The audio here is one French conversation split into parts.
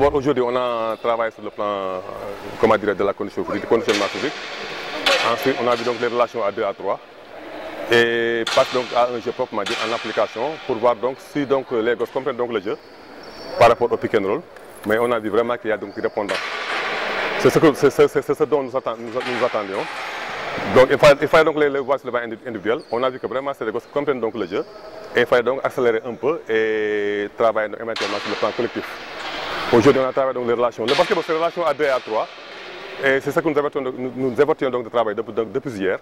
D'abord, aujourd'hui, on a travaillé sur le plan comment dire, de la conditionnement physique. Ensuite, on a vu donc les relations à 2 à 3. Et passe donc à un jeu proprement dit en application pour voir donc si donc, les gosses comprennent donc le jeu par rapport au pick and roll. Mais on a vu vraiment qu'il y a donc des répondants. C'est ce dont nous attendions. Donc il fallait donc les voir sur le plan individuel. On a vu que vraiment c'est les gosses qui comprennent donc le jeu. Et il fallait donc accélérer un peu et travailler donc éventuellement sur le plan collectif. Aujourd'hui, on a travaillé donc les relations. Le basketball, c'est les relations à 2 et à 3. Et c'est ça que nous évoquions donc de travail depuis hier.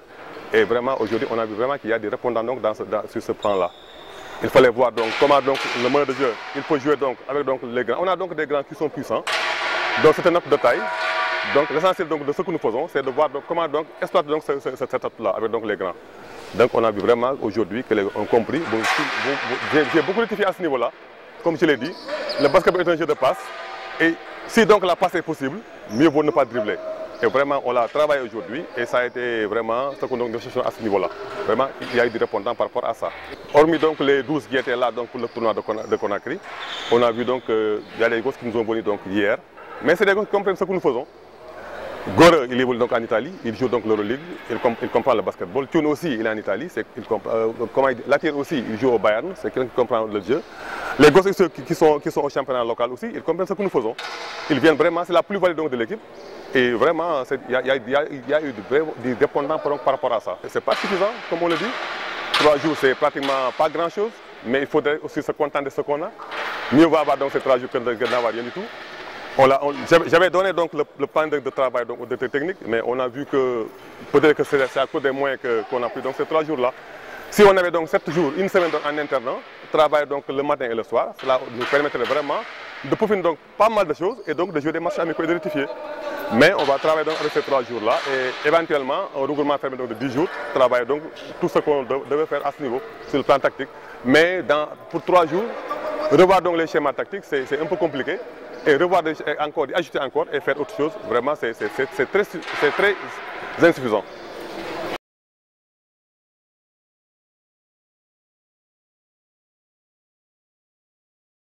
Et vraiment, aujourd'hui, on a vu vraiment qu'il y a des répondants donc sur ce plan-là. Il fallait voir donc comment donc, le mode de jeu, il faut jouer donc avec donc, les grands. On a donc des grands qui sont puissants. Donc c'est un acte de taille. Donc l'essentiel de ce que nous faisons, c'est de voir donc, comment donc, exploiter donc, cet acte-là avec donc, les grands. Donc on a vu vraiment aujourd'hui que les ont compris. J'ai beaucoup rectifié à ce niveau-là. Comme je l'ai dit, le basketball est un jeu de passe. Et si donc la passe est possible, mieux vaut ne pas dribbler. Et vraiment, on l'a travaillé aujourd'hui et ça a été vraiment ce que nous cherchons à ce niveau-là. Vraiment, il y a eu des répondants par rapport à ça. Hormis donc les 12 qui étaient là donc, pour le tournoi de Conakry, on a vu donc qu'il y a des gosses qui nous ont venus donc hier. Mais c'est des gosses qui comprennent ce que nous faisons. Gore, il évolue donc en Italie, il joue donc l'Euroleague, il comprend le basketball. Thune aussi, il est en Italie, Latir aussi, il joue au Bayern, c'est quelqu'un qui comprend le jeu. Les gosses qui sont au championnat local aussi, ils comprennent ce que nous faisons. Ils viennent vraiment, c'est la plus-value de l'équipe. Et vraiment, il y a eu des répondants par rapport à ça. Ce n'est pas suffisant, comme on le dit. 3 jours, c'est pratiquement pas grand-chose, mais il faudrait aussi se contenter de ce qu'on a. Mieux va avoir donc ces 3 jours que d'avoir rien du tout. J'avais donné donc le plan de travail donc, de technique, mais on a vu que peut-être que c'est à cause des moyens qu'on a pris donc ces 3 jours-là. Si on avait donc 7 jours, une semaine en internat, travailler donc le matin et le soir, cela nous permettrait vraiment de peaufiner donc pas mal de choses et donc de jouer des matchs amicaux et de rectifier. Mais on va travailler donc avec ces 3 jours-là et éventuellement, un regroupement fermé donc de 10 jours, travailler donc tout ce qu'on devait faire à ce niveau, sur le plan tactique. Mais pour 3 jours, revoir donc les schémas tactiques, c'est un peu compliqué. Et revoir encore, ajouter encore et faire autre chose, vraiment c'est très insuffisant.